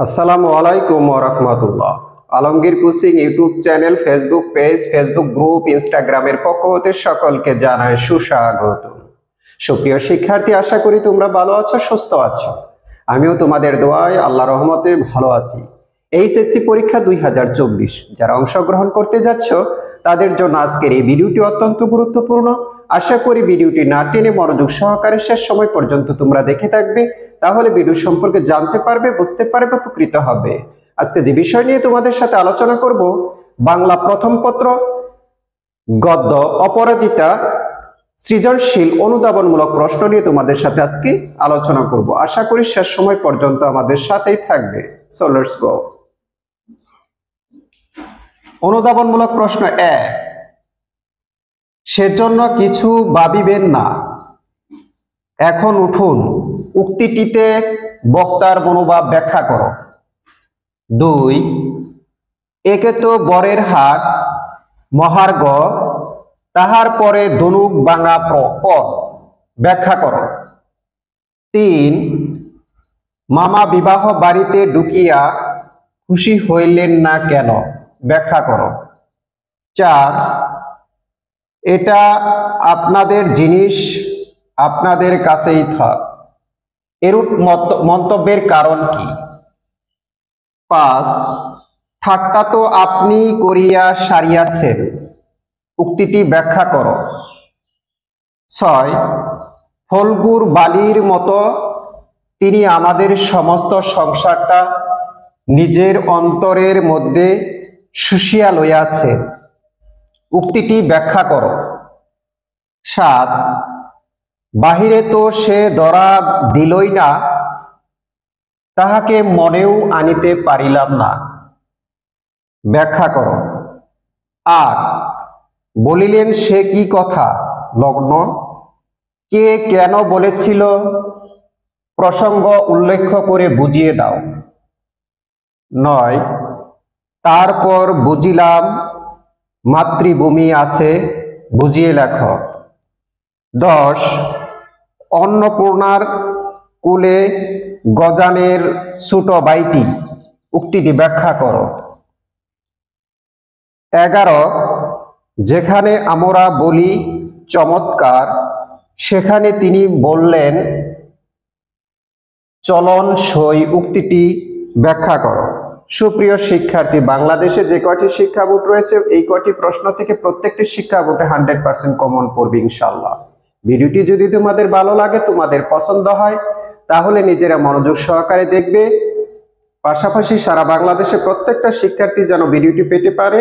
আসসালামু আলাইকুম ওয়া রাহমাতুল্লাহ। Alamgir coaching YouTube channel, Facebook page, Facebook group, ইনস্টাগ্রামের পক্ষ হতে সকলকে জানাই সুস্বাগত। সুপ্রিয় শিক্ষার্থী, আশা করি তোমরা ভালো আছো, সুস্থ আছো। আমিও তোমাদের দোয়ায় আল্লাহর রহমতে ভালো আছি। এইচএসসি পরীক্ষা 2024 যারা অংশগ্রহণ করতে যাচ্ছ তাদের জন্য আজকের এই ভিডিওটি অত্যন্ত গুরুত্বপূর্ণ। আশা করি ভিডিওটি না টেনে মনোযোগ সহকারে শেষ সময় পর্যন্ত তোমরা দেখে থাকবে, তাহলে ভিডিও সম্পর্কে জানতে পারবে, বুঝতে পারবে, উপকৃত হবে। আজকে যে বিষয় নিয়ে তোমাদের সাথে আলোচনা করব, বাংলা প্রথম পত্র গদ্য অপরাজিতা সৃজনশীল অনুধাবনমূলক প্রশ্ন নিয়ে তোমাদের সাথে আজকে আলোচনা করব। আশা করি শেষ সময় পর্যন্ত আমাদের সাথেই থাকবে। So let's go. অনুধাবনমূলক প্রশ্ন 1, সেজন্য কিছু ভাবিবেন না, এখন উঠুন। উক্তিটিতে বক্তার মনোভাব ব্যাখ্যা করো। 2, একে তো বরের হাট মহার্ঘ, তাহার পরে ধনুক ভাঙা পর, ব্যাখ্যা করো। 3, মামা বিবাহ বাড়িতে ঢুকিয়া খুশি হইলেন না কেন, ব্যাখ্যা করো। 4, এটা আপনাদের জিনিস, আপনাদের কাছেই থাক, এরূপ মন্তব্যের কারণ কি? 5, ঠাট্টা তো আপনি করিয়া সারিয়াছেন, উক্তিটি ব্যাখ্যা করো। 6, ফল্গুর বালির মতো তিনি আমাদের সমস্ত সংসারটা নিজের অন্তরের মধ্যে শুষিয়া লইয়াছেন, উক্তিটি ব্যাখ্যা করো। 7, বাহিরে তো সে ধরা দিলই না, তাহাকে মনেও আনিতে পারিলাম না, ব্যাখ্যা করো। 8, বলিলেন সে কি কথা লগ্ন, কে কেন বলেছিল, প্রসঙ্গ উল্লেখ করে বুঝিয়ে দাও। 9, তারপর বুঝিলাম মাতৃভূমি আছে, বুঝিয়ে লেখো। 10, অন্নপূর্ণার কুলে গজানের ছোট ভাইটি, উক্তিটি ব্যাখ্যা করো। 11, যেখানে আমরা বলি চমৎকার, সেখানে তিনি বললেন চলন সই, উক্তিটি ব্যাখ্যা করো। সুপ্রিয় শিক্ষার্থী, বাংলাদেশে যে কয়টি শিক্ষা বোর্ড রয়েছে এই কয়টি প্রশ্ন থেকে প্রত্যেকটি শিক্ষা বোর্ডে 100% কমন পড়বে ইনশাআল্লাহ। ভিডিওটি যদি তোমাদের ভালো লাগে, তোমাদের পছন্দ হয়, তাহলে নিজেরা মনোযোগ সহকারে দেখবে। পাশাপাশি সারা বাংলাদেশে প্রত্যেকটা শিক্ষার্থী যেন ভিডিওটি পেতে পারে,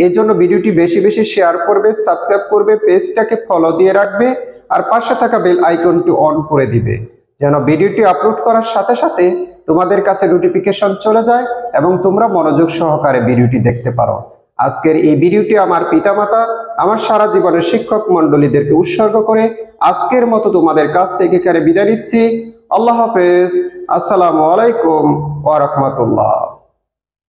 এর জন্য ভিডিওটি বেশি বেশি শেয়ার করবে, সাবস্ক্রাইব করবে, পেজটাকে ফলো দিয়ে রাখবে, আর পাশে থাকা বেল আইকনটি অন করে দিবে, যেন ভিডিওটি আপলোড করার সাথে সাথে তোমাদের কাছে নোটিফিকেশন চলে যায় এবং তোমরা মনোযোগ সহকারে ভিডিওটি দেখতে পারো। আজকের এই ভিডিওটি আমার পিতামাতা, আমার সারা জীবনের শিক্ষক মন্ডলীদেরকে উৎসর্গ করে আজকের মতো তোমাদের কাছ থেকে এখানে বিদায় নিচ্ছি। আল্লাহ হাফেজ। আসসালামু আলাইকুম ওয়া রাহমাতুল্লাহ।